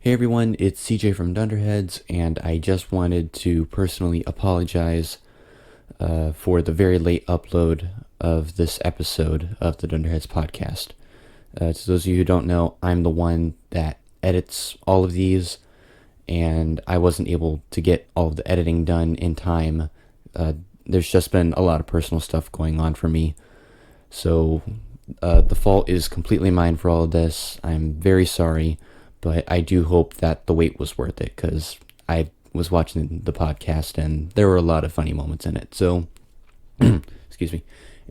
Hey everyone, it's CJ from Dunderheads, and I just wanted to personally apologize for the very late upload of this episode of the Dunderheads podcast. To those of you who don't know, I'm the one that edits all of these, and I wasn't able to get all of the editing done in time. There's just been a lot of personal stuff going on for me, so the fault is completely mine for all of this. I'm very sorry. But I do hope that the wait was worth it, because I was watching the podcast and there were a lot of funny moments in it. So, excuse me.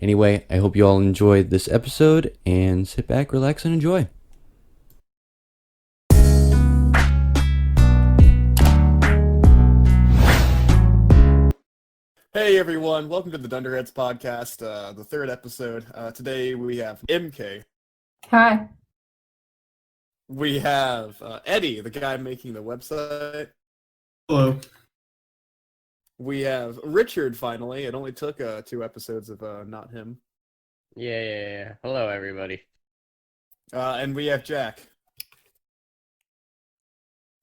Anyway, I hope you all enjoyed this episode and sit back, relax, and enjoy. Hey everyone, welcome to the Dunderheads podcast, the third episode. Today we have MK. Hi. We have Eddie, the guy making the website. Hello. We have Richard, finally. It only took 2 episodes of not him. Yeah. Hello, everybody. And we have Jack,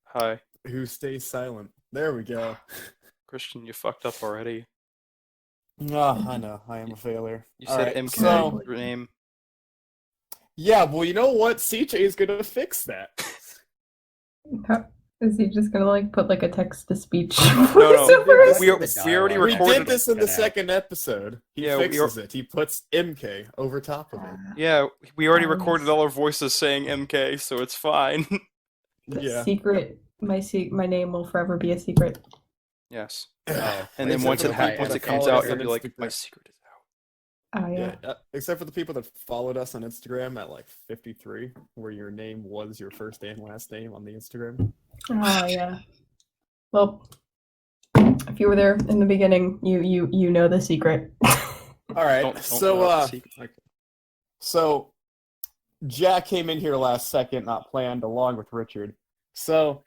Hi. who stays silent. There we go. Christian, you fucked up already. I know, I am a failure. You All said right, MK, so- your name. Yeah, well, you know what? CJ is going to fix that. Is he just gonna put a text to speech? No. We already We recorded did this in the it out. second episode. He Yeah, fixes it. He puts MK over top of it. Yeah, we already recorded all our voices saying MK, so it's fine. Yeah. Secret. My name will forever be a secret. Yes. Oh, And then Except once for it the happens, people once that it comes follow out, us you'll on be like, Instagram. my secret is out. Oh yeah. Except for the people that followed us on Instagram at 53, where your name was your first and last name on the Instagram. Oh yeah. Well, if you were there in the beginning, you know the secret. All right, Don't know the secret. so Jack came in here last second, not planned, along with Richard. So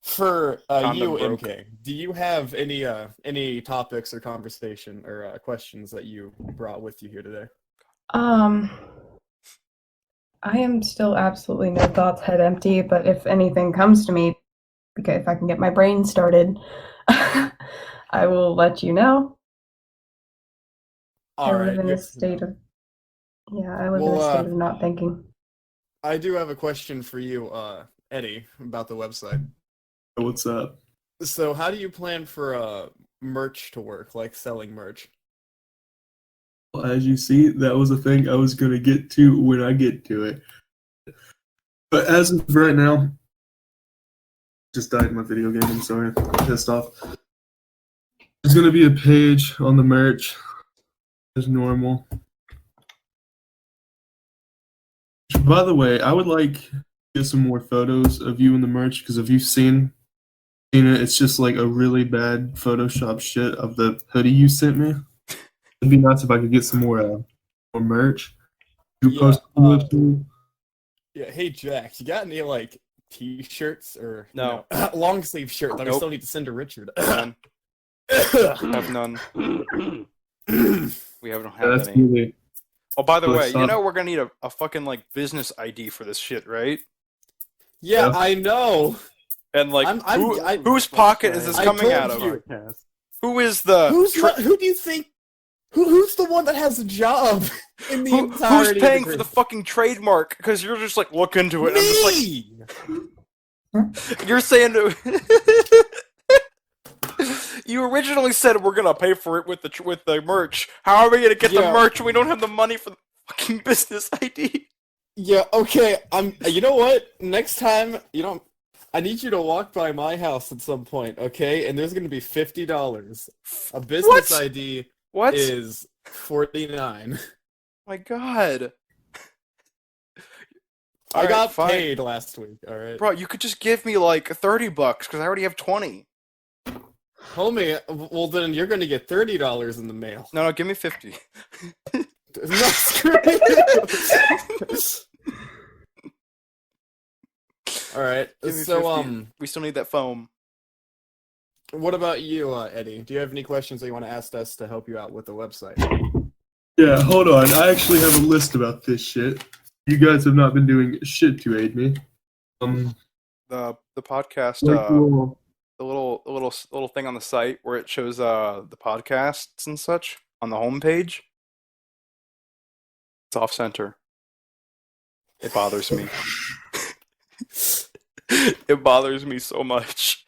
for Condom you, broke. MK, do you have any topics or conversation or questions that you brought with you here today? I am still absolutely no thoughts, head empty. But if anything comes to me, because if I can get my brain started, I will let you know. All I right, live in good a to state know. of I live in a state of not thinking. I do have a question for you, Eddie, about the website. What's up? So how do you plan for merch to work, like selling merch? Well, as you see, that was a thing I was going to get to when I get to it. But as of right now, just died in my video game, I'm sorry. I'm pissed off. There's going to be a page on the merch as normal. By the way, I would like to get some more photos of you in the merch, because if you've seen it, it's just like a really bad Photoshop shit of the hoodie you sent me. It'd be nice if I could get some more merch. You Yeah, post on the website? Yeah, hey Jack, you got any t-shirts or No. long sleeve shirts that we Nope. still need to send to Richard? None. Have none. We don't have That's any. really Oh, by the Well, way, it's you not- know we're gonna need a fucking business ID for this shit, right? Yeah, Yeah. I know. And whose pocket is this I coming told out of? you. Who is the? Who do you think? Who's the one that has a job in the Who's entirety paying of the for the group? fucking trademark? Because you're just look into it. And I'm just Me! you're saying you originally said we're gonna pay for it with the merch. How are we gonna get the Yeah. merch when we don't have the money for the fucking business ID? Yeah, okay. You know what? Next time, I need you to walk by my house at some point, okay? And there's gonna be $50. A business What? ID What? is $49. My God. I Alright, got fine. paid last week, alright? Bro, you could just give me $30 because I already have 20. Homie, well then you're gonna get $30 in the mail. No, give me 50. No, screw you. Alright, Give me so 50. We still need that foam. what about you, Eddie? Do you have any questions that you want to ask us to help you out with the website? Yeah, hold on. I actually have a list about this shit. You guys have not been doing shit to aid me. the podcast, Like, well, the little thing on the site where it shows the podcasts and such on the homepage. It's off center. It bothers me. It bothers me so much.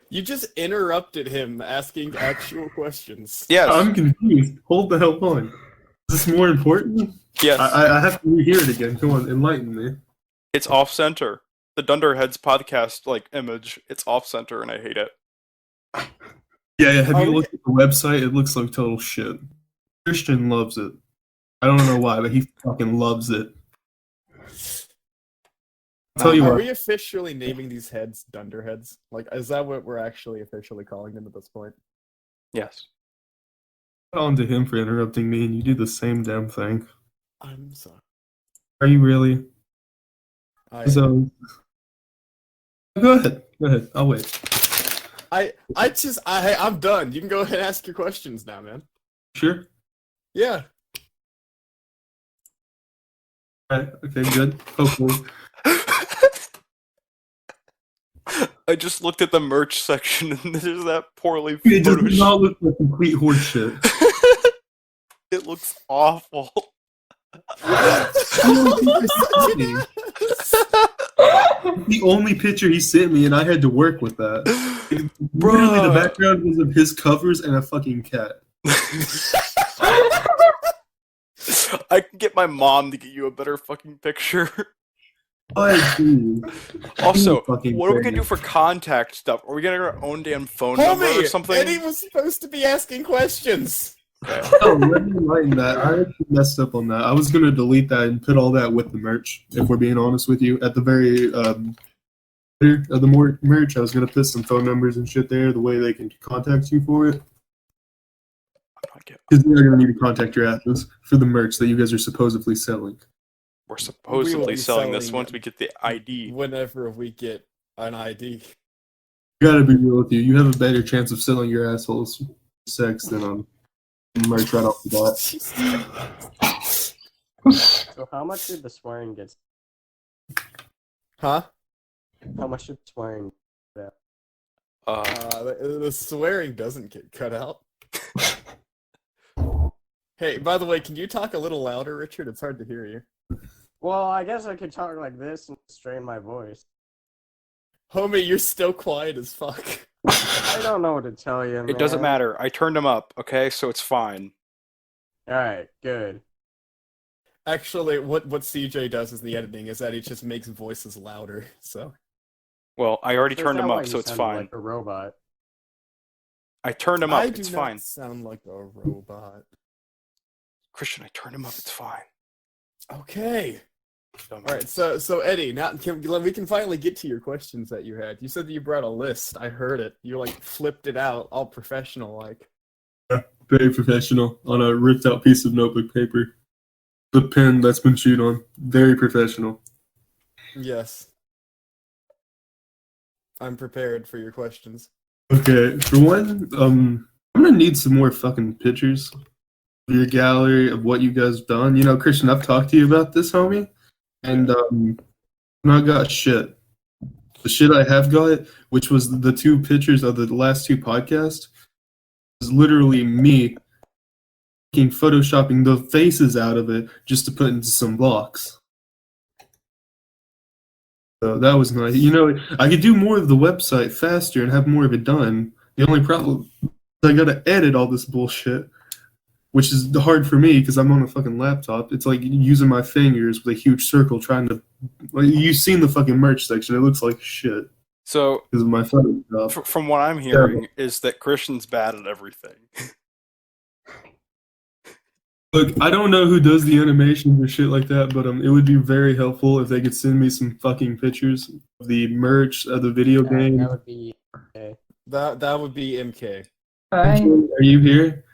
You just interrupted him asking actual questions. Yes. I'm confused. Hold the hell on. Is this more important? Yes. I have to rehear it again. Come on, enlighten me. It's off center. The Dunderheads podcast image. It's off center, and I hate it. Yeah, have you we- looked at the website? It looks like total shit. Christian loves it. I don't know why, but he fucking loves it. Tell you Are what, we officially naming these heads Dunderheads? Like, is that what we're actually officially calling them at this point? Yes. on to him for interrupting me, and you do the same damn thing. I'm sorry. Are you really? I, So, go ahead. Go ahead. I'll wait. I'm done. You can go ahead and ask your questions now, man. Sure. Yeah. All right. Okay. Good. Hopefully. I just looked at the merch section, and there's that poorly It does photoshopped. not look like complete horseshit. It looks awful. The only picture he sent me, and I had to work with that. Literally, the Bruh. background was of his covers and a fucking cat. I can get my mom to get you a better fucking picture. What, dude? Also, Fucking what are we gonna crazy. do for contact stuff? Are we gonna get our own damn phone number or Homie, something? Eddie was supposed to be asking questions. Oh, let me enlighten that. I actually messed up on that. I was gonna delete that and put all that with the merch. If we're being honest with you, at the very footer of the merch, I was gonna put some phone numbers and shit there, the way they can contact you for it. Because they're gonna need to contact your asses for the merch that you guys are supposedly selling. We're We will supposedly be selling this selling once we get the ID. Whenever we get an ID. Gotta be real with you. You have a better chance of selling your assholes sex than on merch right off the bat. So how much did the swearing get? Huh? How much did swearing? The swearing doesn't get cut out. Hey, by the way, can you talk a little louder, Richard? It's hard to hear you. Well, I guess I could talk like this and strain my voice. Homie, you're still quiet as fuck. I don't know what to tell you, man. It doesn't matter. I turned them up, okay? So it's fine. Alright, good. Actually, what CJ does in the editing is that he just makes voices louder, so... Well, I already So is turned that them why up, you so it's sounded fine. like a robot. I turned them up, I do it's not fine. sound like a robot. Christian, I turned them up, it's fine. Okay. Dumb. Alright, so Eddie, now we can finally get to your questions that you had. You said that you brought a list. I heard it. You, flipped it out, all professional-like. Very professional on a ripped out piece of notebook paper. The pen that's been chewed on. Very professional. Yes. I'm prepared for your questions. Okay, for one, I'm gonna need some more fucking pictures of your gallery of what you guys done. You know, Christian, I've talked to you about this, homie, and I've not got shit. The shit I have got, which was the two pictures of the last two podcasts, is literally me photoshopping the faces out of it just to put into some blocks. So that was nice. You know, I could do more of the website faster and have more of it done. The only problem is I gotta edit all this bullshit, which is hard for me because I'm on a fucking laptop. It's like using my fingers with a huge circle trying to... You've seen the fucking merch section. It looks like shit So, because of my Photoshop. from what I'm hearing, is that Christian's bad at everything. Look, I don't know who does the animations or shit like that, but it would be very helpful if they could send me some fucking pictures of the merch of the video game. That would be okay. That would be MK. Are you here?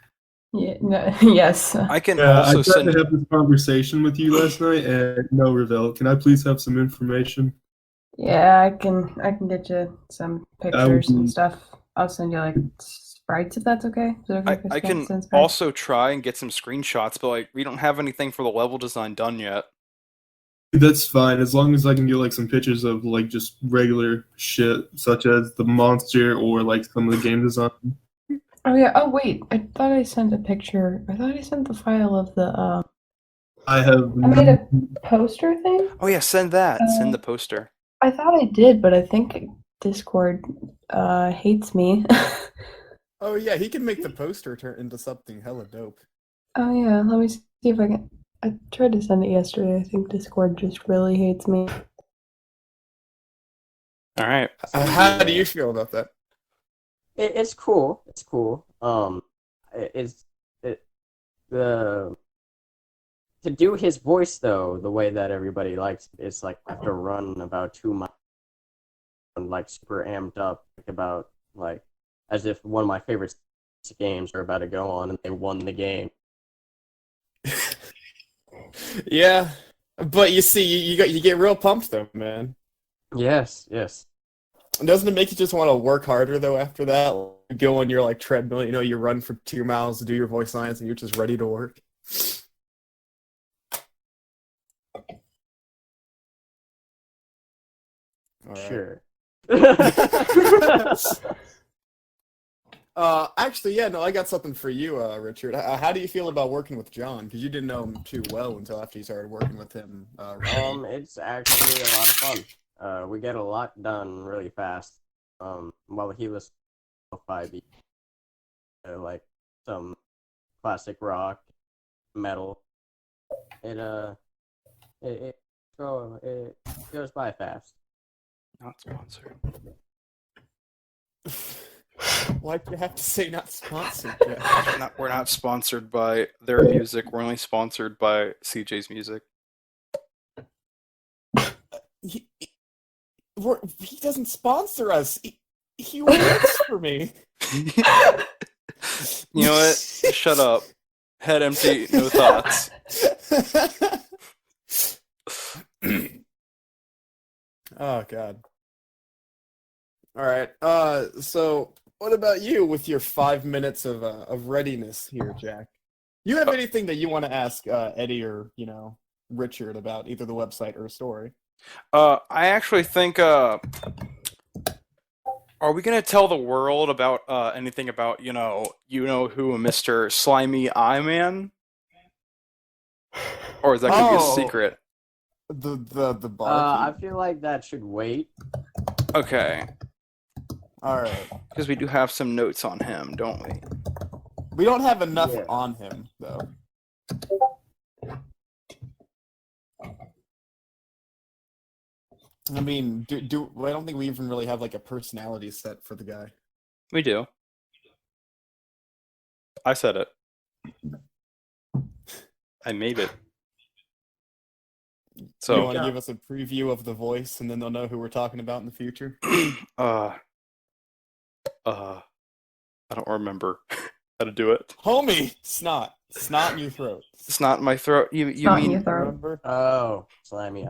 Yeah, no, yes. I can Yeah, also I tried send... to have this conversation with you last night, and no, Ravel. Can I please have some information? Yeah, I can get you some pictures be- and stuff. I'll send you sprites if that's okay. Is it okay if I can send sprites? also try and get some screenshots, but we don't have anything for the level design done yet. That's fine as long as I can get like some pictures of like just regular shit, such as the monster or like some of the game design. Oh yeah. Oh wait, I thought I sent a picture. I thought I sent the file of the. I have. I made a poster thing. Oh yeah, send that. Send the poster. I thought I did, but I think Discord hates me. Oh yeah, he can make the poster turn into something hella dope. Oh yeah, let me see if I can. I tried to send it yesterday. I think Discord just really hates me. All right. How do you feel about that? It's cool. It's cool. It's the to do his voice though the way that everybody likes. It's like I have to run about 2 miles and like super amped up about like as if one of my favorite games are about to go on and they won the game. Yeah, but you see, you get real pumped though, man. Yes, yes. Doesn't it make you just want to work harder though after that? Like, go on your like treadmill, you run for 2 miles to do your voice lines, and you're just ready to work. All right. Sure. Actually, yeah, no, I got something for you, Richard. How do you feel about working with John? Because you didn't know him too well until after you started working with him. It's actually a lot of fun. We get a lot done really fast. While he was 5 like some classic rock, metal. It goes by fast. Not sponsored. Why'd you have to say not sponsored? We're not sponsored by their music. We're only sponsored by CJ's music. He doesn't sponsor us. He works for me. You know what? Shut up. Head empty, no thoughts. Oh God. All right. So what about you with your 5 minutes of readiness here, Jack? You have anything that you want to ask Eddie or Richard about either the website or a story? I actually think. Are we gonna tell the world about anything about who Mr. Slimy Eye Man? Or is that gonna be a secret? The I bar. feel like that should wait. Okay. All right. Because we do have some notes on him, don't we? We don't have enough Yeah. on him though. I mean, I don't think we even really have like a personality set for the guy. We do. I said it. I made it. So you want to give us a preview of the voice, and then they'll know who we're talking about in the future? I don't remember how to do it. Homie, snot in your throat. Snot in my throat. You Snot in mean? your throat. Remember? Oh, slimy.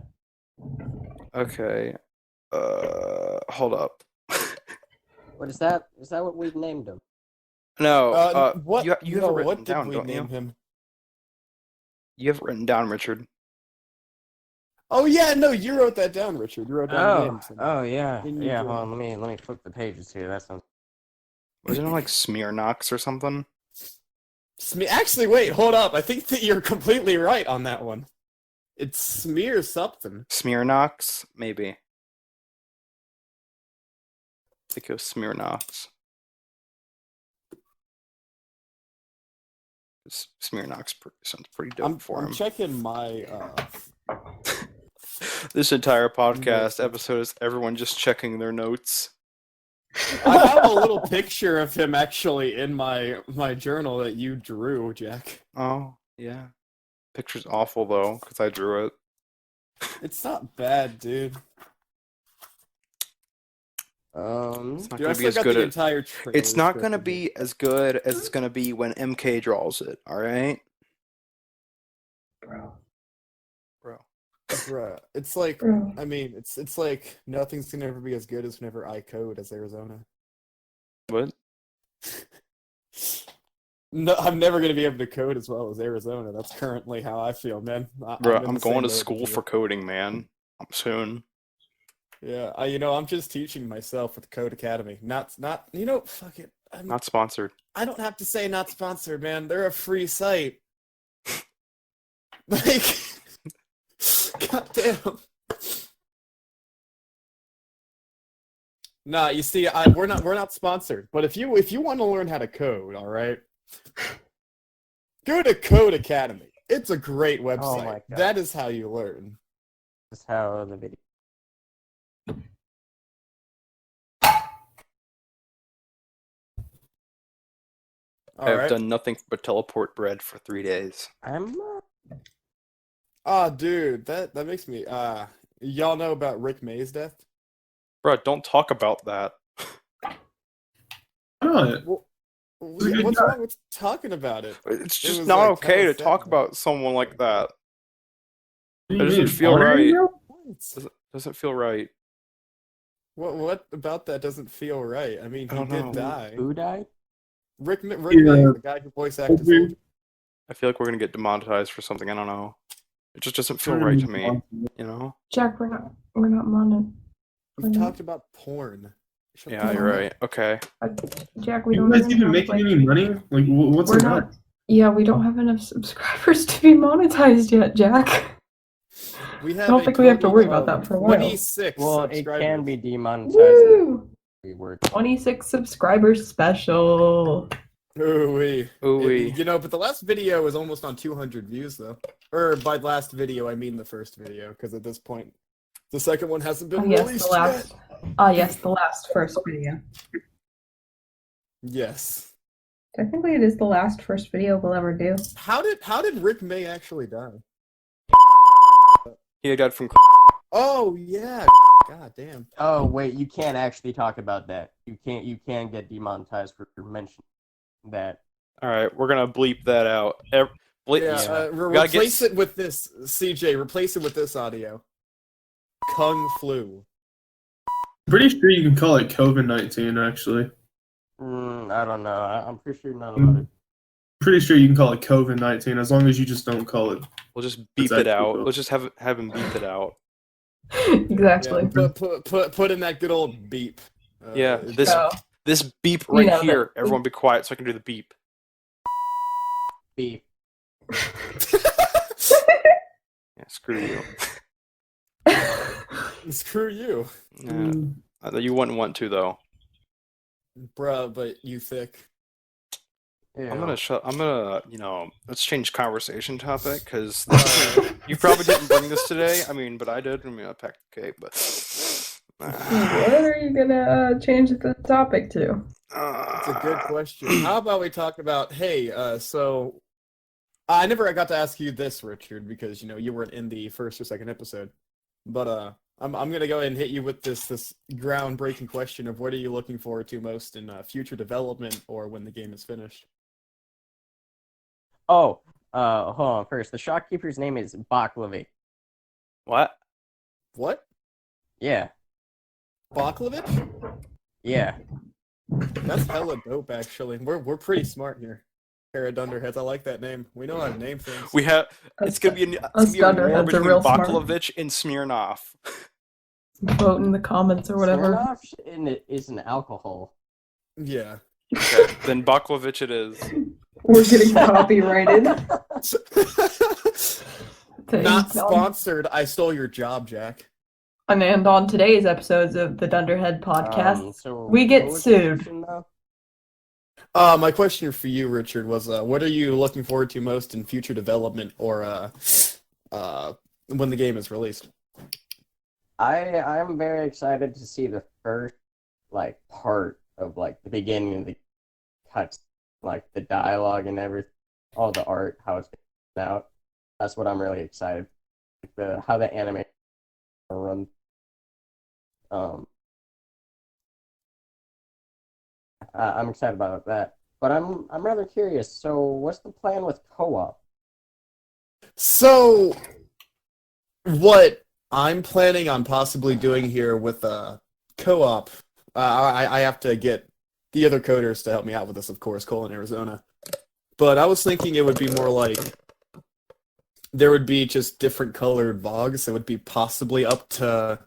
Okay. Hold up. What is that? Is that what we've named him? No. What? You have it written what down, did we don't name you? him? You have it written down, Richard. Oh yeah, no, you wrote that down, Richard. You wrote down names. Yeah. In your Yeah, journal. hold on, let me flip the pages here. That sounds Wasn't it like Smearnox or something? Actually, wait, hold up. I think that you're completely right on that one. It's smear something. Smearnox? Maybe. I think it was Smearnox. Smearnox sounds pretty dope for I'm him. checking my. This entire podcast episode is everyone just checking their notes. I have a little picture of him actually in my journal that you drew, Jack. Oh, yeah. Picture's awful, though, because I drew it. It's not bad, dude. It's not Dude, gonna I be still as got good the as entire trailer it's not gonna scripted. be as good as it's gonna be when MK draws it. All right, Bro. Bruh, it's like, Bro. I mean, it's like nothing's gonna ever be as good as whenever I code as Arizona. What? No, I'm never going to be able to code as well as Arizona. That's currently how I feel, man. Bro, in I'm the same going to boat as school you. for coding, man. Soon. Yeah, I'm just teaching myself with Code Academy. Not, fuck it. Not sponsored. I don't have to say not sponsored, man. They're a free site. Like, goddamn. Nah, you see, we're not sponsored. But if you want to learn how to code, all right, go to Code Academy. It's a great website. Oh my God. That is how you learn. That's how the video. All I've right. done nothing but teleport bread for 3 days. I'm Oh, dude, that makes me. Y'all know about Rick May's death? Bro, don't talk about that. Not. Well, good what's guy. wrong with talking about it? It's just was, not like, okay kinda to talk sad. about someone like that. What do That you doesn't mean, feel honoring right. you? Doesn't feel right. What about that doesn't feel right? I mean, I he don't did know. die. who died? Rick Yeah. May, the guy who voice acted Okay. Soldier. I feel like we're gonna get demonetized for something. I don't know. It just doesn't feel right to me. You know? Jack, we're not mono. We've talked about porn. Shut Yeah, the you're fuck right. Okay. Jack, we You don't guys even even have, making like, any money? Like, what's we're it not. about? Yeah, we don't have enough subscribers to be monetized yet, Jack. We have I don't a think we have to total worry about of that for a while. 26 Well, it subscribers. can be demonetized. Woo! We were 26 subscribers special. Ooh-wee. Ooh-wee. But the last video was almost on 200 views, though. Or by last video, I mean the first video, because at this point, the second one hasn't been Oh yes, released the last. Yes, the last first video. yet. Yes. Technically, it is the last first video we'll ever do. How did Rick May actually die? He died from. Oh yeah. God damn. Oh wait, you can't actually talk about that. You can get demonetized for mentioning that. All right, we're gonna bleep that out. Yeah. Gotta Replace get- it with this, CJ. Replace it with this audio. Kung flu. Pretty sure you can call it COVID-19, actually. I don't know. I'm pretty sure none of it. Pretty sure you can call it COVID-19 as long as you just don't call it. We'll just beep It's it actually out. cool. Let's just have him beep it out. Exactly. Yeah, put in that good old beep. Yeah, this So, this beep right know, here. that- Everyone be quiet so I can do the beep. Beef. Yeah, screw you. Screw you, Yeah, you wouldn't want to though. bruh. But you thick. I'm Ew. gonna, let's change conversation topic because you probably didn't bring this today. I mean, but I did. I mean, I packed the cake, but. what are you gonna change the topic to? That's a good question. How about we talk about, so I never got to ask you this, Richard, because you weren't in the first or second episode. But I'm gonna go ahead and hit you with this groundbreaking question of what are you looking forward to most in future development or when the game is finished? Oh, hold on. First, the shopkeeper's name is Baklavik. What? What? Yeah, Baklavich? yeah. That's hella dope, actually. We're pretty smart here. Pair of Dunderheads. I like that name. We know how to name things. We have. It's gonna be a war Dunderheads are between real smart. Baklavich and Smirnoff. Vote in the comments or whatever. Smirnoff is an alcohol. Yeah. Okay, then Baklavich it is. We're getting copyrighted. Not sponsored. I stole your job, Jack. And on today's episodes of the Dunderhead podcast, So we get what was the sued. question, though? My question for you, Richard, was what are you looking forward to most in future development or when the game is released? I'm very excited to see the first part of the beginning of the cuts, the dialogue and everything, all the art, how it's going out. That's what I'm really excited. How the anime run. I'm excited about that. But I'm rather curious. So, what's the plan with co-op? So, what I'm planning on possibly doing here with co-op, I have to get the other coders to help me out with this, of course, Cole in Arizona. But I was thinking it would be more like there would be just different colored Vogs. It would be possibly up to.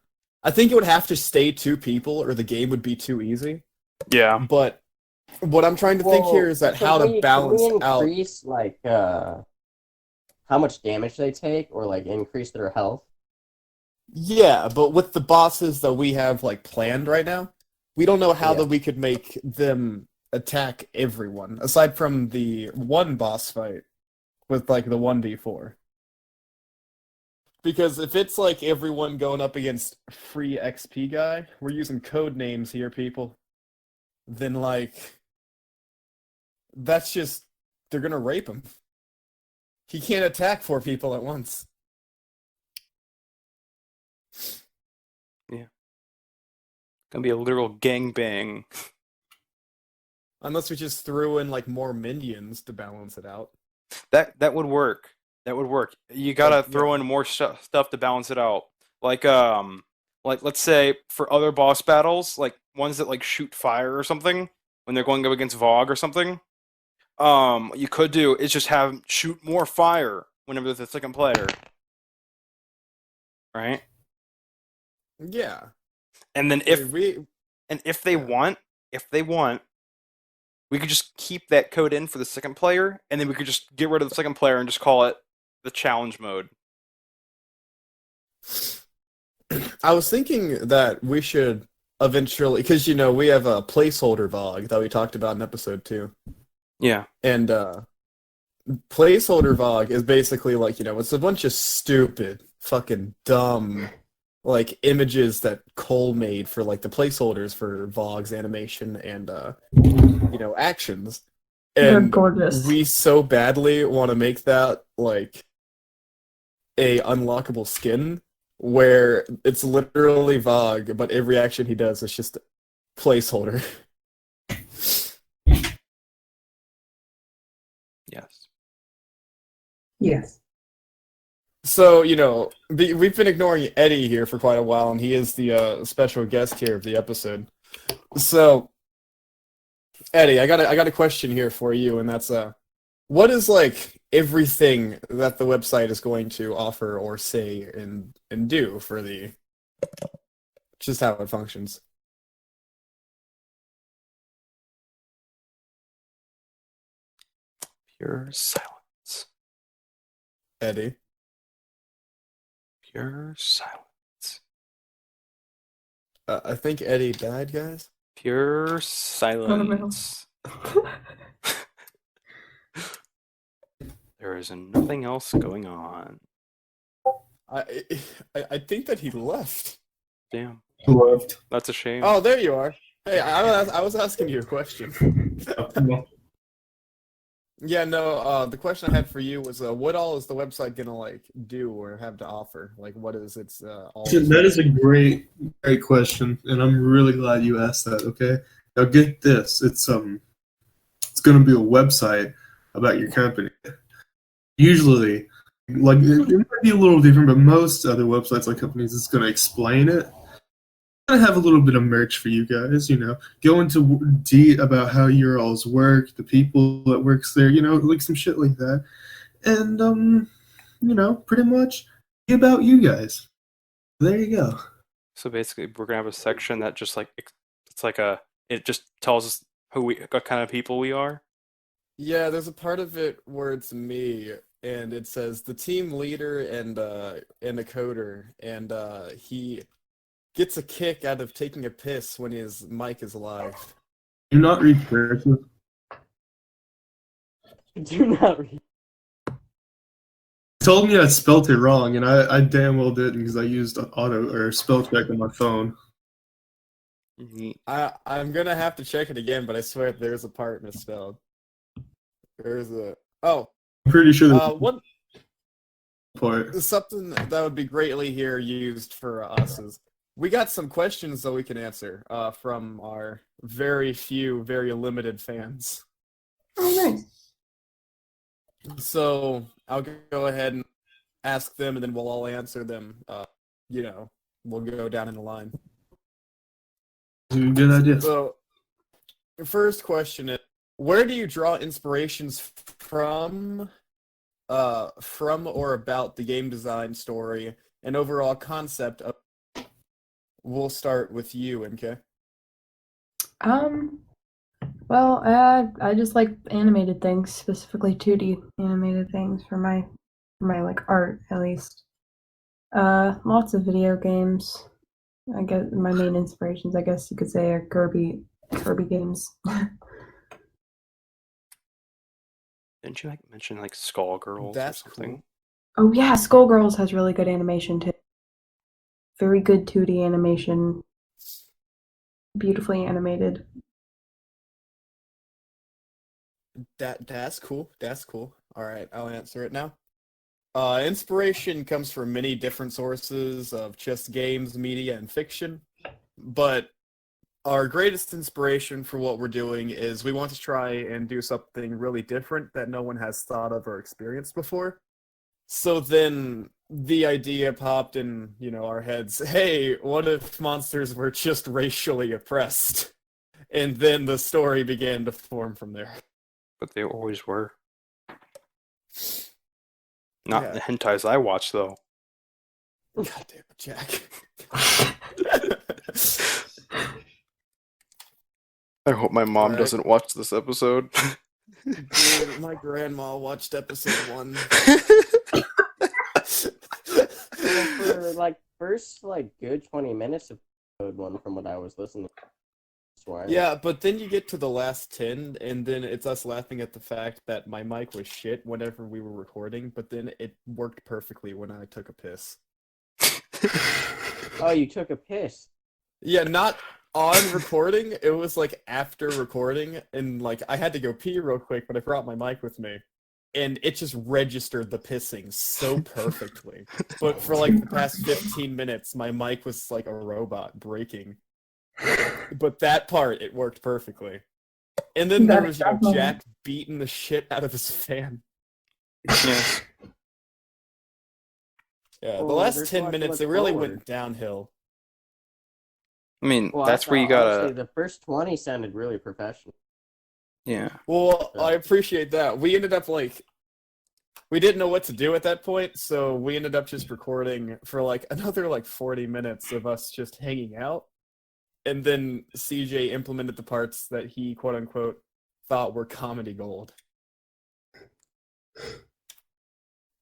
I think it would have to stay 2 people, or the game would be too easy. Yeah. But what I'm trying to think here is that how to balance can we out. increase like how much damage they take, or like increase their health? Yeah, but with the bosses that we have like planned right now, we don't know how Yeah. that we could make them attack everyone, aside from the one boss fight with like the 1v4. Because if it's like everyone going up against free XP guy, we're using code names here, people. Then like that's just they're gonna rape him. He can't attack 4 people at once. Gonna be a literal gangbang. Unless we just threw in like more minions to balance it out. That would work. That would work. You gotta Like, throw in more stuff to balance it out. Like let's say for other boss battles, like ones that like shoot fire or something when they're going up against Vogue or something. What you could do is just have 'em shoot more fire whenever there's a second player, right? Yeah. And then if they yeah. want, we could just keep that code in for the second player, and then we could just get rid of the second player and just call it the challenge mode. I was thinking that we should eventually, because we have a placeholder Vogue that we talked about in episode 2. Yeah. And placeholder Vogue is basically like, it's a bunch of stupid, fucking dumb, like images that Cole made for like the placeholders for Vogue's animation and actions. They're And gorgeous. we so badly want to make that like a unlockable skin where it's literally Vogue, but every action he does is just a placeholder. Yes. Yes. So, we've been ignoring Eddie here for quite a while, and he is the special guest here of the episode. So, Eddie, I got a question here for you, and that's what is like everything that the website is going to offer or say and do for the just how it functions? Pure silence. Eddie. Pure silence. I think Eddie died, guys. Pure no. silence. There is nothing else going on. I think that he left. Damn. Left. That's a shame. Oh, there you are. Hey, I was asking you a question. Yeah, no, the question I had for you was, what all is the website gonna, like, do or have to offer? Like, what is its, all... That is a great question, and I'm really glad you asked that, okay? Now get this, it's gonna be a website about your company. Usually, like, it might be a little different, but most other websites like companies, it's gonna explain it. I have a little bit of merch for you guys, go into about how your all's work, the people that works there, like some shit like that. And, pretty much be about you guys. There you go. So basically, we're gonna have a section that just like it just tells us what kind of people we are. Yeah, there's a part of it where it's me, and it says the team leader and a coder, and he gets a kick out of taking a piss when his mic is live. Do not read cursive. Do not read. Told me I spelt it wrong, and I damn well didn't because I used auto or spell check on my phone. I'm gonna have to check it again, but I swear there's a part misspelled. There's a I'm pretty sure there's one part. something that would be greatly here used for us is we got some questions that we can answer from our very few, very limited fans. Oh, nice. So I'll go ahead and ask them, and then we'll all answer them. We'll go down in the line. Good idea. So, the first question is, where do you draw inspirations from or about the game design story and overall concept of. We'll start with you, MK. Well, I just like animated things, specifically 2D animated things for my like art at least. Lots of video games. I guess my main inspirations, I guess you could say, are Kirby games. Didn't you like mention like Skullgirls That's or something? cool. Oh yeah, Skullgirls has really good animation too. Very good 2D animation. Beautifully animated. That's cool. That's cool. All right, I'll answer it now. Inspiration comes from many different sources of just games, media, and fiction. But our greatest inspiration for what we're doing is we want to try and do something really different that no one has thought of or experienced before. So then the idea popped in, our heads, hey, what if monsters were just racially oppressed? And then the story began to form from there. But they always were. Not Yeah. the hentais I watch though. God damn it, Jack. I hope my mom Alright. doesn't watch this episode. Dude, my grandma watched episode 1. Well, for like first like good 20 minutes of episode 1 from what I was listening to. Swear. Yeah, but then you get to the last 10, and then it's us laughing at the fact that my mic was shit whenever we were recording, but then it worked perfectly when I took a piss. Oh, you took a piss. Yeah, not on recording. It was like after recording, and like I had to go pee real quick, but I brought my mic with me, and it just registered the pissing so perfectly. But for like the past 15 minutes, my mic was like a robot breaking. But that part, it worked perfectly. And then there was, Jack beating the shit out of his fan. Yes. Yeah, the Oh, last there's 10 lots minutes, much it really forward. went downhill. I mean, Well, that's where you gotta. honestly, the first 20 sounded really professional. Yeah. Well, I appreciate that. We ended up we didn't know what to do at that point, so we ended up just recording for like another like 40 minutes of us just hanging out. And then CJ implemented the parts that he, quote unquote, thought were comedy gold.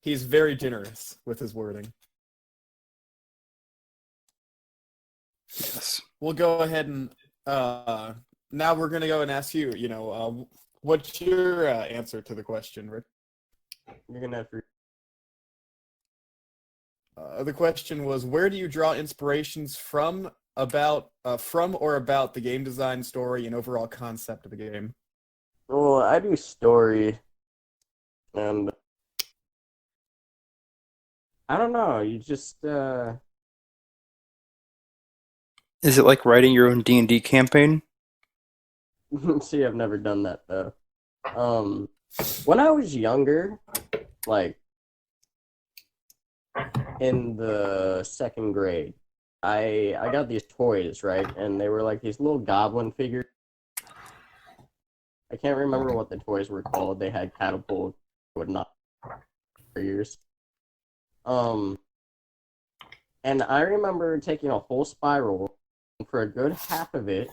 He's very generous with his wording. Yes. We'll go ahead and now we're gonna go and ask you. What's your answer to the question, Rick? You're gonna have to. The question was, where do you draw inspirations from or about the game design, story, and overall concept of the game? Well, I do story, and I don't know. You just Is it like writing your own D&D campaign? see. I've never done that though. When I was younger, like in the 2nd grade, I got these toys, right? And they were like these little goblin figures. I can't remember what the toys were called. They had catapult, would not for years. And I remember taking a whole spiral, and for a good half of it,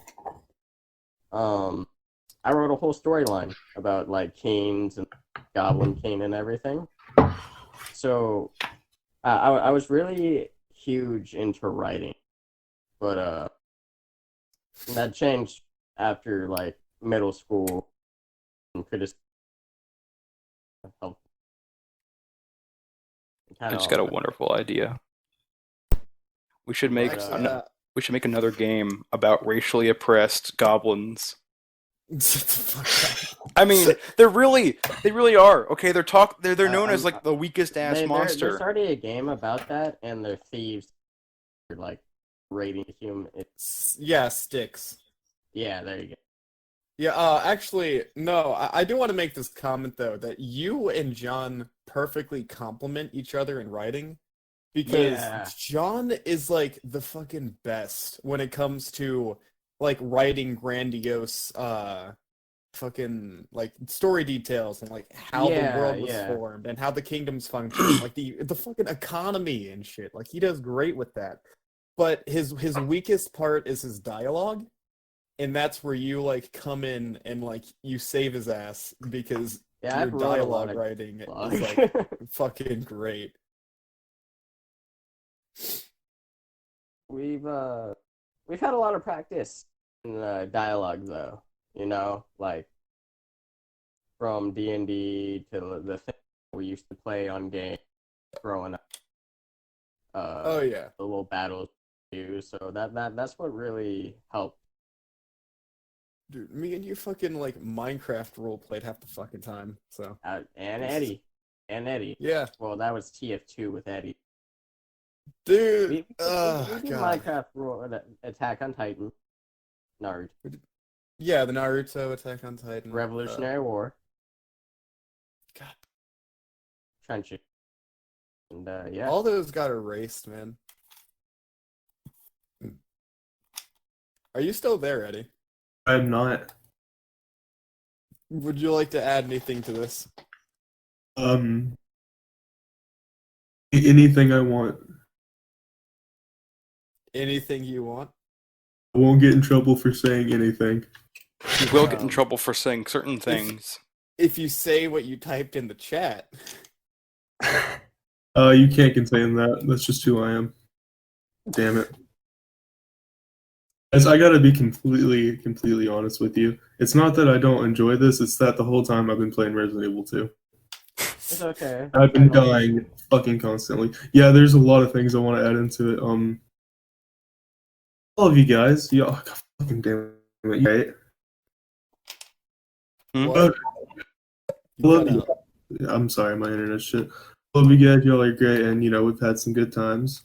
I wrote a whole storyline about like Canes and Goblin King and everything. So I was really huge into writing, but that changed after like middle school. And could just help. I just got a wonderful idea. We should make we should make another game about racially oppressed goblins. I mean, they really are. Okay, they're known as like the weakest ass monster. There's already a game about that, and they're thieves. They're like raiding human. Yeah, sticks. Yeah, there you go. Yeah, actually, no, I do want to make this comment, though, that you and John perfectly complement each other in writing, because John is, like, the fucking best when it comes to, like, writing grandiose fucking like story details and like how the Yeah, world was yeah. formed and how the kingdoms function, like the fucking economy and shit. Like he does great with that. But his weakest part is his dialogue, and that's where you like come in and like you save his ass because Yeah, your I've wrote a lot dialogue of writing dialogue. is like fucking great. We've had a lot of practice in dialogue though. Like from D&D to the thing we used to play on games growing up. Oh yeah. The little battles we do. So that's what really helped. Dude, me and you fucking like Minecraft role played half the fucking time. So And This- Eddie. And Eddie. yeah. Well, that was TF2 with Eddie. Dude, We did God. Minecraft Attack on Titan. Naruto. Yeah, the Naruto Attack on Titan. Revolutionary War. God. Trenching. And yeah. All those got erased, man. Are you still there, Eddie? I'm not. Would you like to add anything to this? Anything I want. Anything you want? I won't get in trouble for saying anything. You will get in trouble for saying certain things. If you say what you typed in the chat. You can't contain that. That's just who I am. Damn it. As I gotta be completely honest with you. It's not that I don't enjoy this, it's that the whole time I've been playing Resident Evil 2. It's okay. I've been dying fucking constantly. Yeah, there's a lot of things I want to add into it. All of you guys, God fucking damn it, right? What? Love you. I'm sorry, my internet shit. Love you guys, y'all are great, and we've had some good times.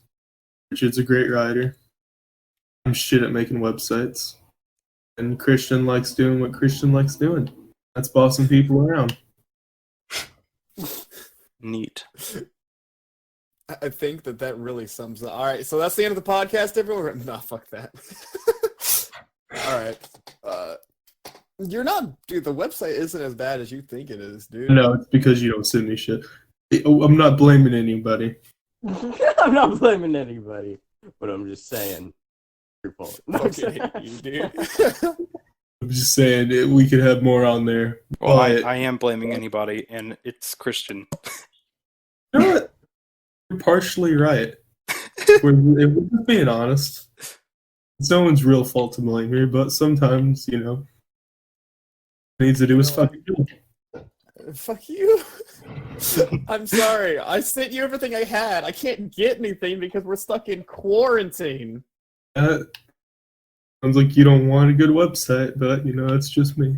Richard's a great writer. I'm shit at making websites. And Christian likes doing what Christian likes doing. That's bossing people around. Neat. I think that really sums up. All right, so that's the end of the podcast, everyone. Nah, fuck that. All right. You're not, dude. The website isn't as bad as you think it is, dude. No, it's because you don't send me shit. I'm not blaming anybody. I'm not blaming anybody, but I'm just saying. Your fault. Fucking hate you, dude. I'm just saying we could have more on there. Well, But, I am blaming anybody, and it's Christian. you know what? You're partially right. If we're just being honest. It's no one's real fault to blame here, but sometimes, needs to do is fucking do it. Fuck you. I'm sorry. I sent you everything I had. I can't get anything because we're stuck in quarantine. Sounds like you don't want a good website, but that's just me.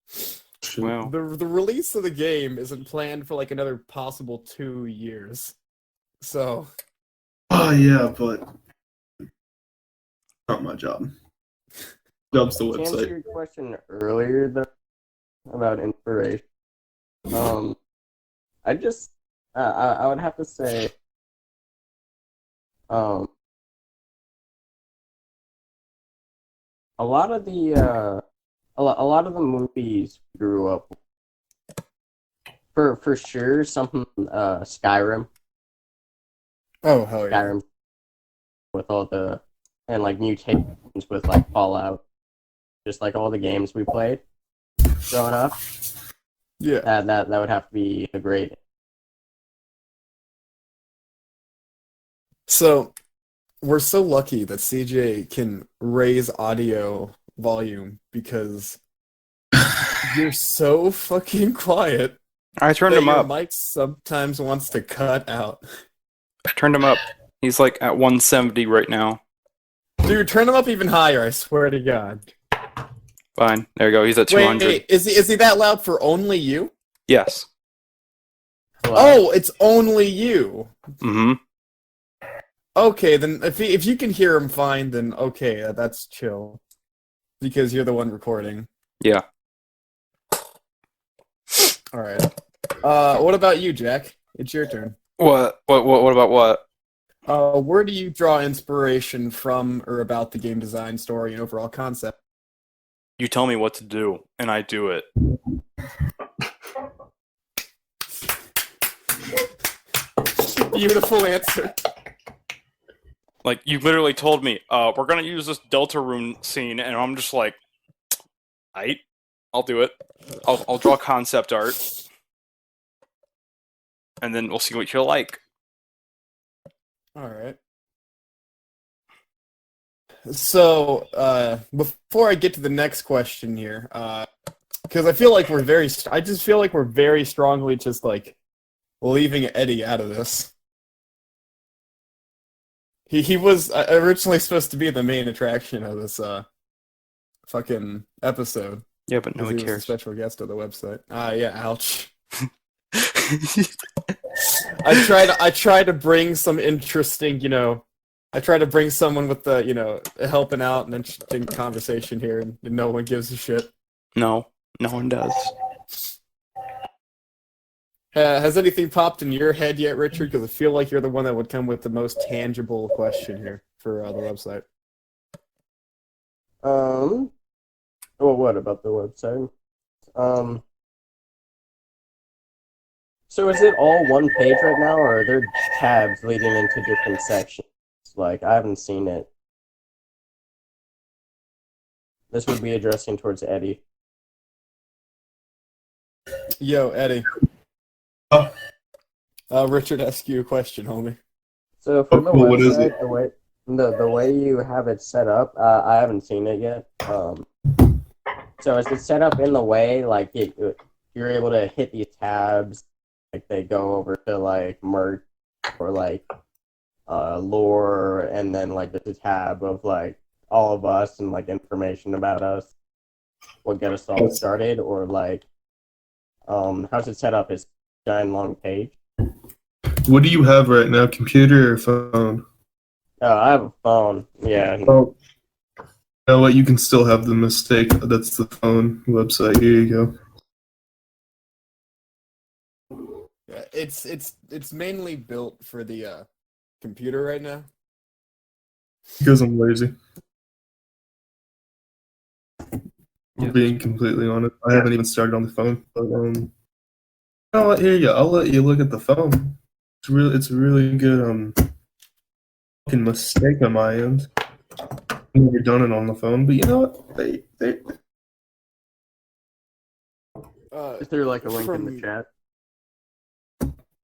Shit. Wow. The release of the game isn't planned for like another possible 2 years. So Oh yeah, but not my job. Job's the To answer website. your question earlier though about inspiration, I just I would have to say, a lot of the a lot of the movies we grew up with, for sure something Skyrim. oh hell yeah. Skyrim with all the and like mutations with like Fallout, just like all the games we played growing up. Yeah. That would have to be a great. So we're so lucky that CJ can raise audio volume because you're so fucking quiet I turned that him your up. mic sometimes wants to cut out. I turned him up. He's like at 170 right now. Dude, turn him up even higher, I swear to God. Fine. There you go. He's at 200. Wait, is he that loud for only you? Yes. Oh, it's only you. Mm-hmm. Okay, then if you can hear him fine, then okay, that's chill. Because you're the one recording. Yeah. All right. What about you, Jack? It's your turn. What about what? Where do you draw inspiration from or about the game design, story, and overall concept? You tell me what to do, and I do it. Beautiful answer. Like, you literally told me, we're gonna use this Deltarune scene, and I'm just like, aight, I'll do it. I'll draw concept art, and then we'll see what you like. All right. So, before I get to the next question here, because I feel like I just feel like we're very strongly just like leaving Eddie out of this. He was originally supposed to be the main attraction of this fucking episode. Yeah, but no Because one he was a cares. special guest of the website. Yeah, ouch. I try to bring some interesting, I try to bring someone with the, helping out and interesting conversation here, and no one gives a shit. No one does. Has anything popped in your head yet, Richard? Because I feel like you're the one that would come with the most tangible question here for the website. Well, what about the website? So is it all one page right now, or are there tabs leading into different sections? Like, I haven't seen it. This would be addressing towards Eddie. Yo, Eddie. Richard asked you a question, homie. So for the What is website, it? the way you have it set up, I haven't seen it yet. So is it set up in the way like you're able to hit these tabs, like they go over to like merch or like lore, and then like there's a tab of like all of us and like information about us, what get us all started, or like how's it set up? Is a giant long page? What do you have right now, computer or phone? Oh, I have a phone. Yeah. Oh, you know what? You can still have the mistake. That's the phone website. Here you go. Yeah, it's mainly built for the computer right now. Because I'm lazy. I'm being completely honest. I haven't even started on the phone. But you know what? Here you go. I'll let you look at the phone. It's a really good fucking mistake on my end. I've never done it on the phone, but you know what? They Is there like a link in the chat?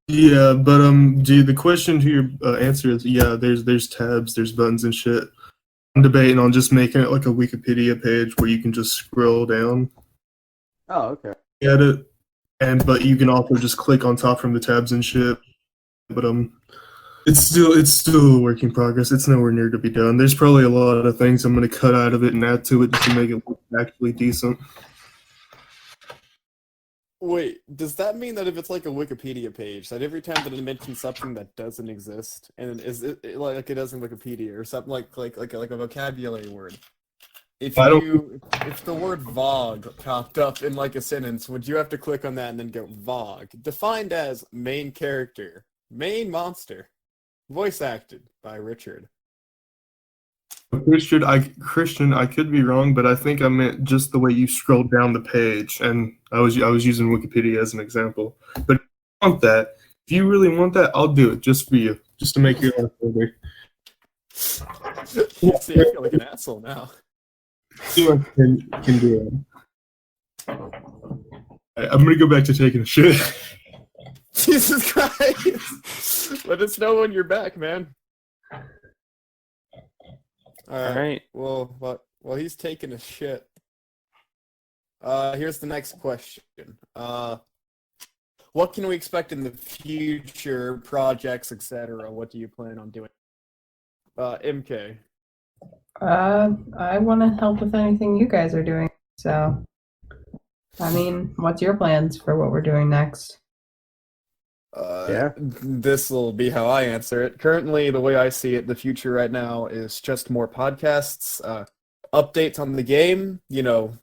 Yeah, but dude, the question to your answer is yeah. There's tabs, there's buttons and shit. I'm debating on just making it like a Wikipedia page where you can just scroll down, Oh, okay. get it, but you can also just click on top from the tabs and shit. But it's still a work in progress. It's nowhere near to be done. There's probably a lot of things I'm gonna cut out of it and add to it just to make it look actually decent. Wait, does that mean that if it's like a Wikipedia page, that every time that it mentions something that doesn't exist, and is it like it does in Wikipedia or something like a vocabulary word? If the word Vogue popped up in like a sentence, would you have to click on that and then go Vogue? Defined as main character, main monster, voice acted by Richard. Christian, I could be wrong, but I think I meant just the way you scrolled down the page, and I was using Wikipedia as an example. But if you want that, if you really want that, I'll do it just for you, just to make your life better. You see, I feel like an asshole now. You can do it. I'm gonna go back to taking a shit. Jesus Christ! Let us know when you're back, man. All right. Well, he's taking a shit. Here's the next question. What can we expect in the future, projects, etc.? What do you plan on doing? MK. I want to help with anything you guys are doing. So, I mean, what's your plans for what we're doing next? Yeah. This will be how I answer it. Currently, the way I see it, the future right now is just more podcasts, updates on the game,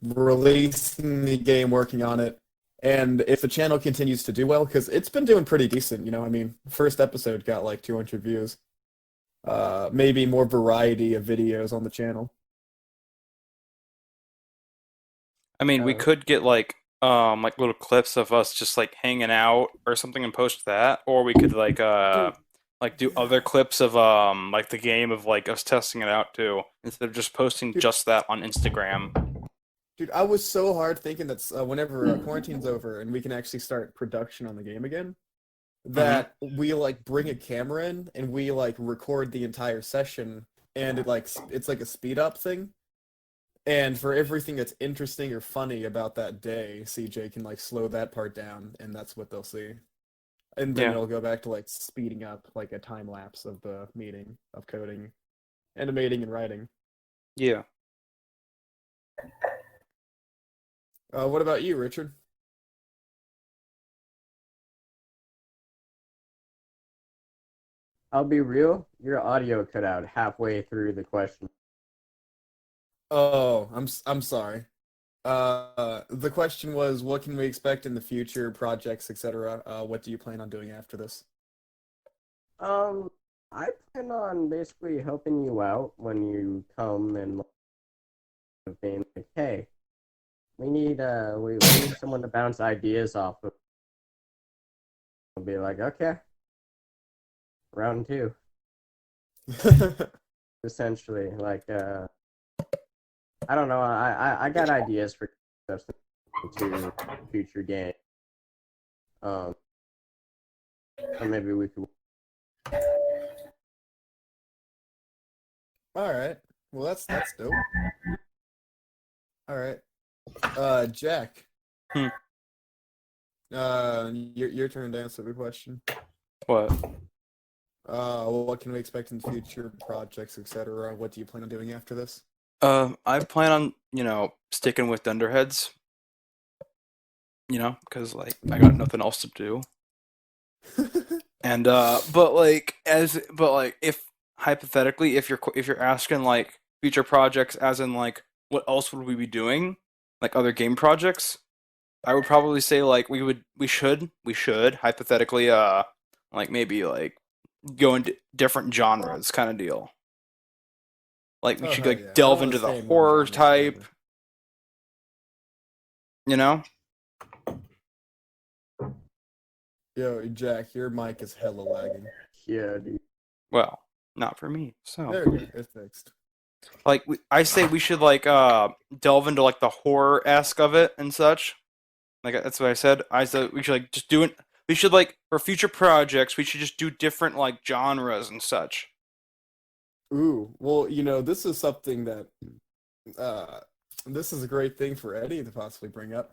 releasing the game, working on it. And if the channel continues to do well, because it's been doing pretty decent, I mean, first episode got like 200 views. Maybe more variety of videos on the channel. I mean, we Uh, could get like little clips of us just like hanging out or something and post that, or we could Dude. like do other clips of like the game of like us testing it out too, instead of just posting Dude. just that on Instagram. Dude, I was so hard thinking that whenever quarantine's over and we can actually start production on the game again, that we like bring a camera in and we like record the entire session, and it's like a speed up thing. And for everything that's interesting or funny about that day, CJ can like slow that part down, and that's what they'll see. And then Yeah. it'll go back to like speeding up like a time lapse of the meeting of coding, animating, and writing. Yeah. What about you, Richard? I'll be real. Your audio cut out halfway through the question. Oh, I'm sorry. The question was, what can we expect in the future, projects, etc. What do you plan on doing after this? I plan on basically helping you out when you come and being like, hey, we need someone to bounce ideas off of. I'll be like, okay, round two, essentially. Like, I don't know. I got ideas for stuff to future game. So maybe we could. All right. Well, that's dope. All right. Jack. Hmm. Your turn to answer the question. What? What can we expect in the future, projects, etc. What do you plan on doing after this? I plan on sticking with Dunderheads. Because like I got nothing else to do. And but if hypothetically, if you're asking like future projects, as in like what else would we be doing, like other game projects, I would probably say like we should hypothetically like maybe like go into different genres kind of deal. Like we Oh should hell like yeah! I don't delve want to into the stay in one horror genre type, forever. you know? Yo, Jack, your mic is hella lagging. Yeah, dude. Well, not for me. So There we go. It's fixed. like I say we should like delve into like the horror-esque of it and such. Like that's what I said. I said we should like just do it. We should like for future projects we should just do different like genres and such. Ooh, well, this is something that this is a great thing for Eddie to possibly bring up.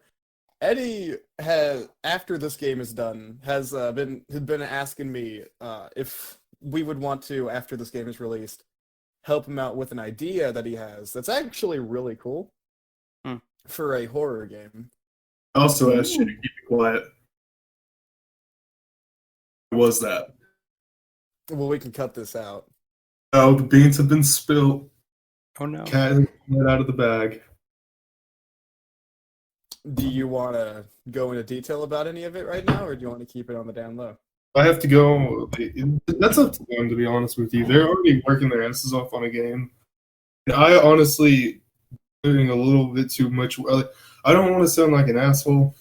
Eddie has, after this game is done, has been asking me if we would want to, after this game is released, help him out with an idea that he has that's actually really cool Hmm. for a horror game. I also asked you to keep it quiet. What was that? Well, we can cut this out. Oh, the beans have been spilled. Oh no. Cat has let out of the bag. Do you want to go into detail about any of it right now, or do you want to keep it on the down low? I have to go. That's up to them, to be honest with you. They're already working their asses off on a game. And I honestly doing a little bit too much. I don't want to sound like an asshole,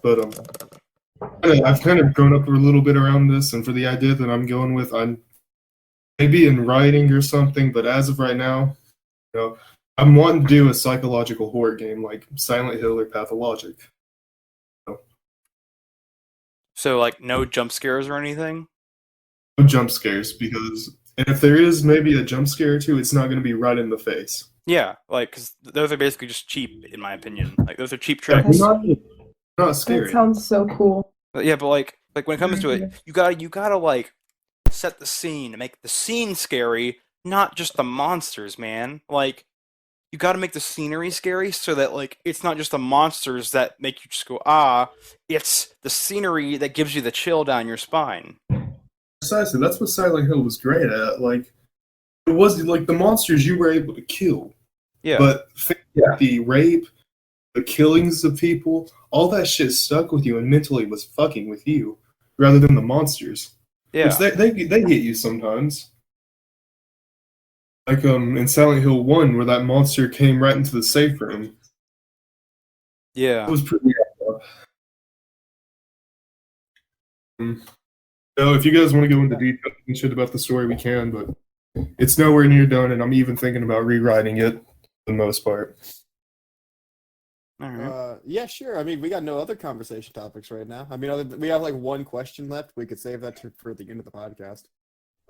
but I've kind of grown up a little bit around this, and for the idea that I'm going with, I'm maybe in writing or something. But as of right now, I'm wanting to do a psychological horror game like Silent Hill or Pathologic. So like no jump scares or anything? No jump scares, because and if there is maybe a jump scare or two, it's not going to be right in the face. Yeah, like cuz those are basically just cheap in my opinion. Like those are cheap Yeah, tricks. not That scary. sounds so cool. But yeah, but like when it comes to it, you gotta like set the scene to make the scene scary, not just the monsters, man. Like you gotta make the scenery scary so that like it's not just the monsters that make you just go it's the scenery that gives you the chill down your spine. Precisely, that's what Silent Hill was great at. Like, it was like the monsters you were able to kill, Yeah. but the rape, the killings of people, all that shit stuck with you and mentally was fucking with you, rather than the monsters. Yeah. Which they get you sometimes. Like in Silent Hill 1, where that monster came right into the safe room. Yeah. It was pretty up. So if you guys want to go into detail and shit about the story, we can, but it's nowhere near done, and I'm even thinking about rewriting it for the most part. All right. Yeah, sure. I mean, we got no other conversation topics right now. I mean, we have like one question left. We could save that for the end of the podcast.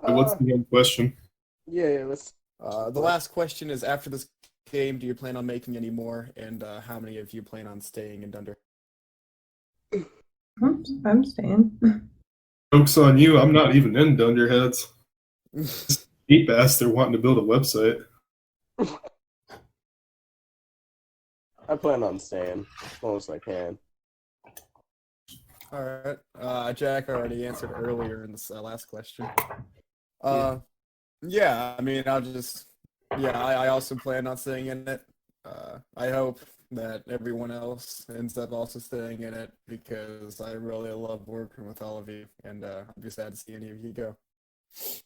So what's the one question? Yeah, let's. The last question is: after this game, do you plan on making any more? And how many of you plan on staying in Dunder? I'm staying. Joke's on you, I'm not even in Dunderheads. Cheap bastard wanting to build a website. I plan on staying as long as I can. All right. Jack already answered earlier in this last question. Yeah, I mean, I also plan on staying in it. I hope that everyone else ends up also staying in it because I really love working with all of you, and I'd be sad to see any of you go.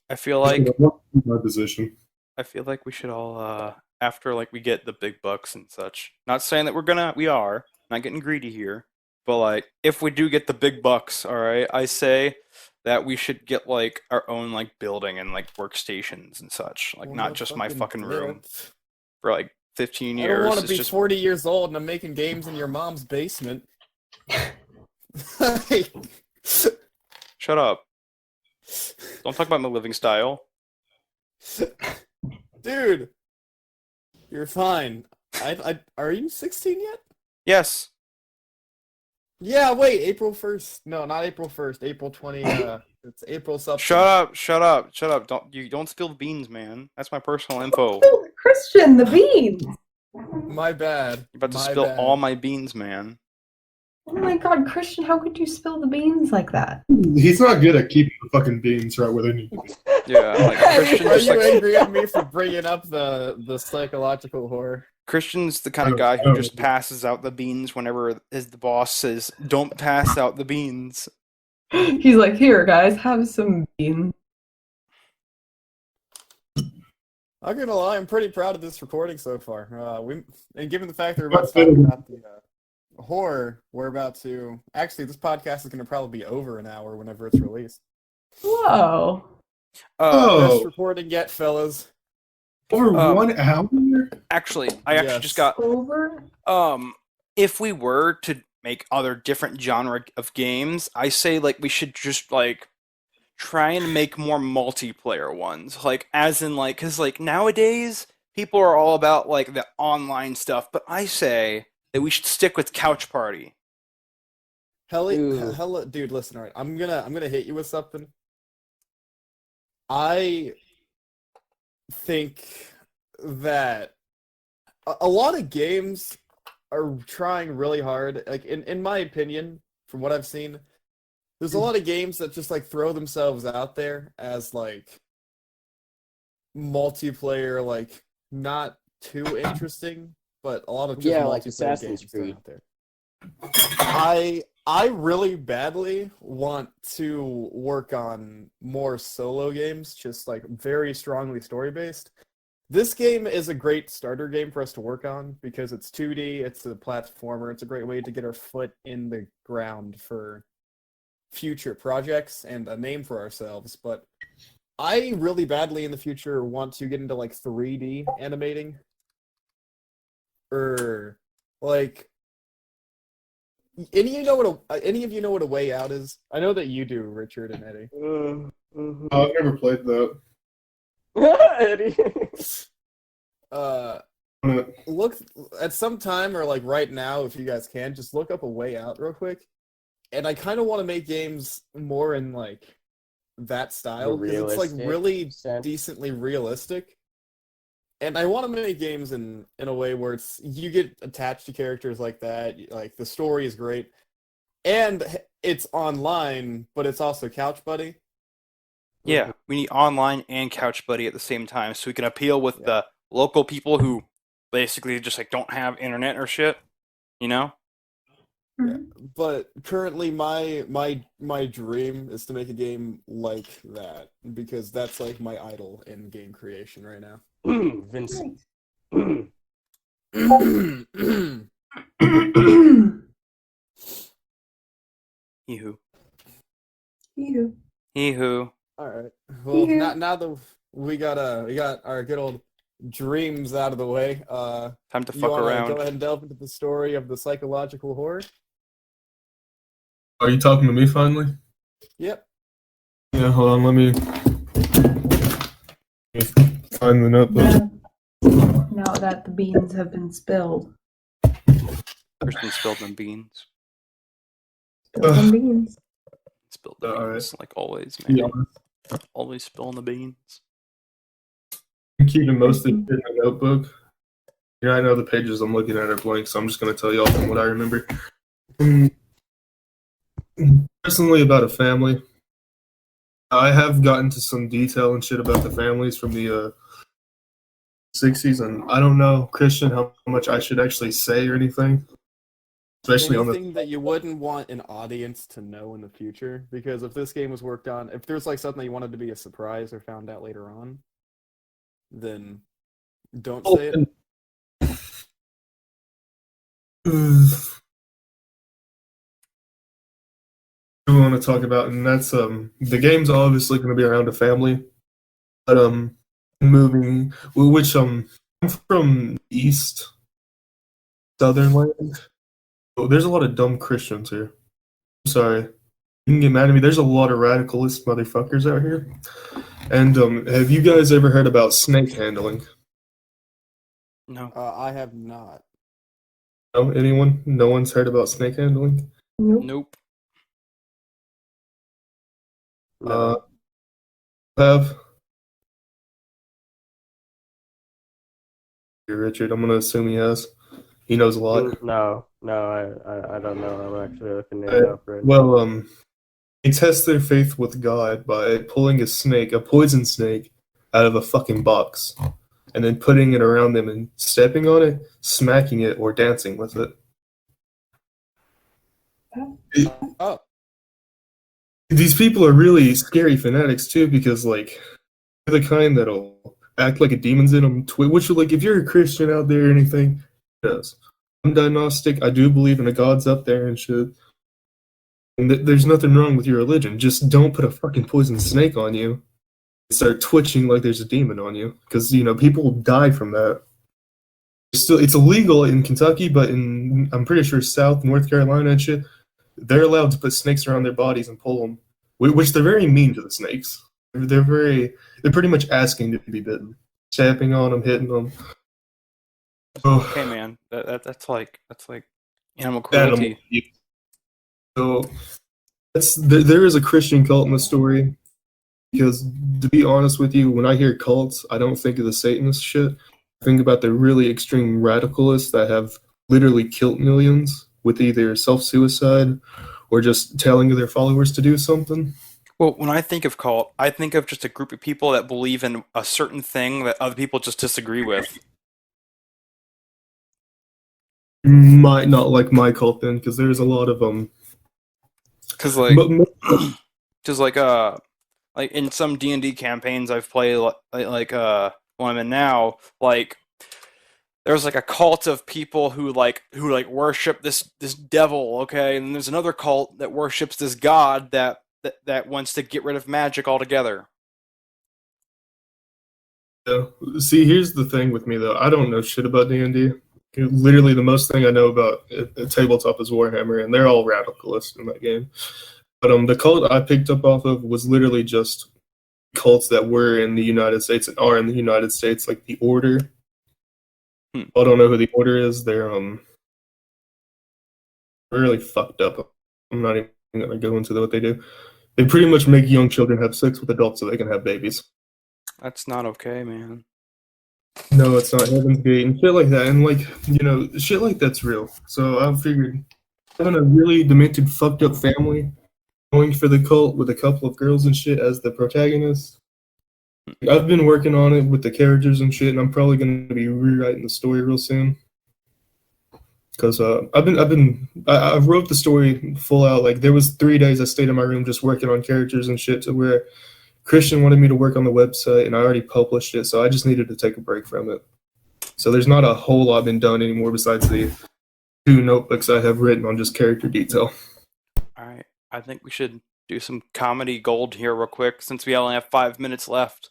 I feel like My position. we should all after like we get the big bucks and such. Not saying that we are not getting greedy here, but like if we do get the big bucks, all right, I say that we should get like our own like building and like workstations and such, like Well, not no just my fucking dip. room for like 15 I years. don't want to It's be just 40 years old and I'm making games in your mom's basement. shut up. Don't talk about my living style. Dude, you're fine. Are you 16 yet? Yes. Yeah, wait, April 1st. No, not April 1st. April 20. It's April something. Shut up. Don't spill the beans, man. That's my personal info. Oh, Christian, the beans. My bad. You're about to My spill bad. all my beans, man. Oh my God, Christian, how could you spill the beans like that? He's not good at keeping the fucking beans right where they need to be. Yeah, like Christian Are just you like angry at me for bringing up the psychological horror? Christian's the kind of guy who just passes out the beans whenever the boss says, "Don't pass out the beans." He's like, here, guys, have some beans. I'm gonna lie, I'm pretty proud of this recording so far. And given the fact that we're about to talk about the horror, we're about to. Actually, this podcast is gonna probably be over an hour whenever it's released. Whoa. Best recording yet, fellas. Over 1 hour? Actually, I actually just got over. If we were to make other different genre of games, I say like we should just like try and make more multiplayer ones, like as in like because like nowadays people are all about like the online stuff, but I say that we should stick with couch party. Hella, dude, listen, all right. I'm gonna hit you with something. I think that a lot of games are trying really hard. Like in my opinion, from what I've seen, there's a lot of games that just like throw themselves out there as like multiplayer, like not too interesting, but a lot of just like multiplayer Assassin's games thrown Creed. out there. I really badly want to work on more solo games, just like very strongly story based. This game is a great starter game for us to work on because it's 2D, it's a platformer, it's a great way to get our foot in the ground for future projects and a name for ourselves, but I really badly in the future want to get into like 3D animating. Or like any of you know what a way out is? I know that you do, Richard and Eddie. I've never played that. Eddie. Look at some time or like right now, if you guys can, just look up a way out real quick. And I kind of want to make games more in like that style because it's like really decently realistic. And I want to make games in a way where you get attached to characters like that. Like the story is great, and it's online, but it's also couch buddy. Yeah, we need online and couch buddy at the same time, so we can appeal with the local people who basically just like don't have internet or shit. You know. Yeah. But currently, my dream is to make a game like that because that's like my idol in game creation right now. Vincent. Hee-hoo. You. Hee-hoo. All right. Well, Yeah. now that we got our good old dreams out of the way, Time to you fuck want to around. go ahead and delve into the story of the psychological horror? Are you talking to me finally? Yep. Yeah, hold on, let me find the notebook. Now that the beans have been spilled. Kristen spilled them beans. Spilled some beans. Spilled the Alright. beans, like always, Be man. honest. Always spilling the beans. I'm keeping most of it in the notebook. Yeah, I know the pages I'm looking at are blank, so I'm just going to tell y'all from what I remember. Personally, about a family, I have gotten to some detail and shit about the families from the 60s, and I don't know, Christian, how much I should actually say or anything. Especially Anything that you wouldn't want an audience to know in the future, because if this game was worked on, if there's like something you wanted to be a surprise or found out later on, then don't say it. We want to talk about, and that's the game's obviously going to be around a family, but moving, which I'm from East Southern land. Oh, there's a lot of dumb Christians here. I'm sorry, you can get mad at me. There's a lot of radicalist motherfuckers out here. And have you guys ever heard about snake handling? No. I have not. No, anyone? No one's heard about snake handling. Nope. Nope. No. Have Richard? I'm gonna assume he has. He knows a lot. No, I don't know. I'm actually looking it up right now. Well, they test their faith with God by pulling a snake, a poison snake, out of a fucking box, and then putting it around them and stepping on it, smacking it, or dancing with it. Oh, These people are really scary fanatics too, because like they're the kind that'll act like a demon's in them. Which, like, if you're a Christian out there or anything, yes, I'm diagnostic. I do believe in a God's up there and shit. And there's nothing wrong with your religion. Just don't put a fucking poison snake on you and start twitching like there's a demon on you, because people die from that. It's illegal in Kentucky, but in I'm pretty sure South North Carolina and shit, they're allowed to put snakes around their bodies and pull them, which they're very mean to the snakes. They're pretty much asking to be bitten, stamping on them, hitting them. Okay, man. That's like animal cruelty. So there is a Christian cult in the story, because to be honest with you, when I hear cults, I don't think of the Satanist shit. I think about the really extreme radicalists that have literally killed millions with either self-suicide or just telling their followers to do something. Well, when I think of cult, I think of just a group of people that believe in a certain thing that other people just disagree with. Might not like my cult then, because there's a lot of Cause like, but just like in some D&D campaigns I've played, like one I'm in now, like there's like a cult of people who worship this devil, okay, and there's another cult that worships this god that wants to get rid of magic altogether. yeah. See, here's the thing with me though. I don't know shit about D&D. Literally, the most thing I know about a tabletop is Warhammer, and they're all radicalists in that game. But the cult I picked up off of was literally just cults that were in the United States and are in the United States, like the Order. I don't know who the Order is. They're really fucked up. I'm not even gonna go into what they do. They pretty much make young children have sex with adults so they can have babies. That's not okay, man. No, it's not Heaven's Gate and shit like that. And like, shit like that's real. So I figured having a really demented, fucked up family going for the cult with a couple of girls and shit as the protagonist. I've been working on it with the characters and shit, and I'm probably gonna be rewriting the story real soon. Cause I wrote the story full out. Like there was 3 days I stayed in my room just working on characters and shit, to where Christian wanted me to work on the website, and I already published it, so I just needed to take a break from it. So there's not a whole lot been done anymore besides the 2 notebooks I have written on just character detail. All right. I think we should do some comedy gold here real quick since we only have 5 minutes left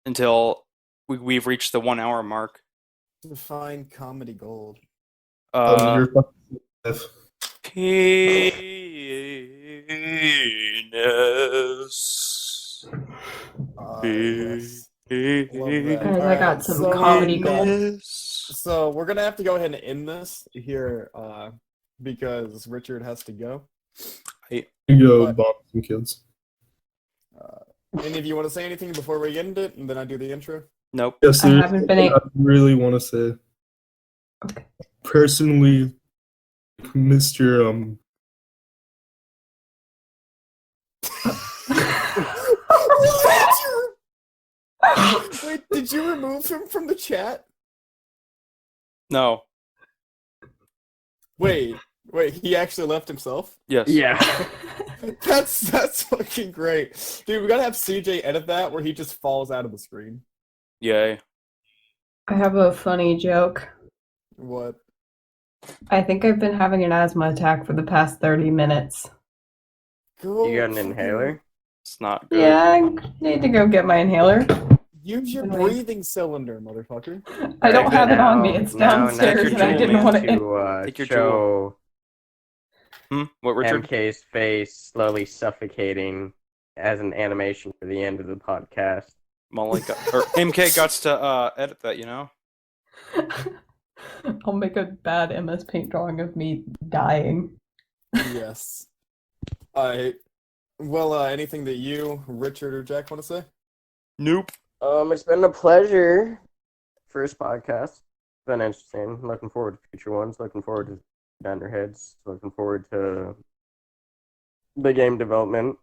until we've reached the 1 hour mark. Define comedy gold. You're fucking Penis. Yes. Love that. Guys, I Alright, got some so, comedy gold. So we're gonna have to go ahead and end this here, because Richard has to go. go But- bomb some kids. Any of you want to say anything before we end it, and then I do the intro? Nope. Yes, I there's haven't been something I really want to say. Okay. Personally, Mr. Wait, did you remove him from the chat? No. Wait, he actually left himself? Yes. Yeah. That's fucking great. Dude, we gotta have CJ edit that where he just falls out of the screen. Yay. I have a funny joke. What? I think I've been having an asthma attack for the past 30 minutes. Go You got an fucking- inhaler? It's not good. Yeah, I need to go get my inhaler. Use your Anyway. breathing cylinder, motherfucker. I don't have it on me. Now- It's now downstairs, your and I jewel, didn't man. want to. to Take your show What, Richard? MK's face slowly suffocating as an animation for the end of the podcast. Molly or MK got to edit that, you know? I'll make a bad MS Paint drawing of me dying. Yes. Well, anything that you, Richard, or Jack want to say? Nope. It's been a pleasure. First podcast. It's been interesting. Looking forward to future ones. Looking forward to Dunderheads. Looking forward to the game development.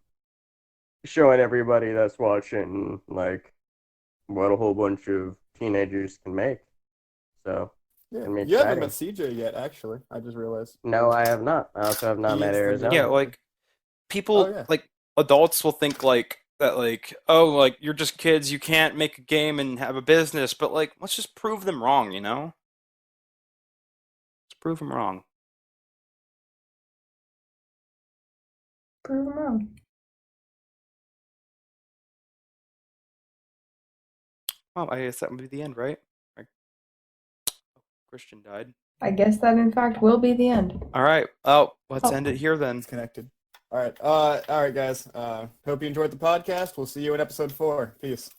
Showing everybody that's watching, like, what a whole bunch of teenagers can make. So, Yeah. Gonna be You haven't exciting. met CJ yet, actually. I just realized. no, I have not. I also have not He met is the Arizona. Yeah, like people Oh, yeah. like adults will think like that like, oh, like you're just kids, you can't make a game and have a business, but like let's just prove them wrong, you know? Let's prove them wrong. Prove 'em wrong. Well, I guess that would be the end, right? Like, Christian died. I guess that, in fact, will be the end. All right. Oh, let's Oh. end it here then. It's connected. All right, guys. Hope you enjoyed the podcast. We'll see you in episode 4. Peace.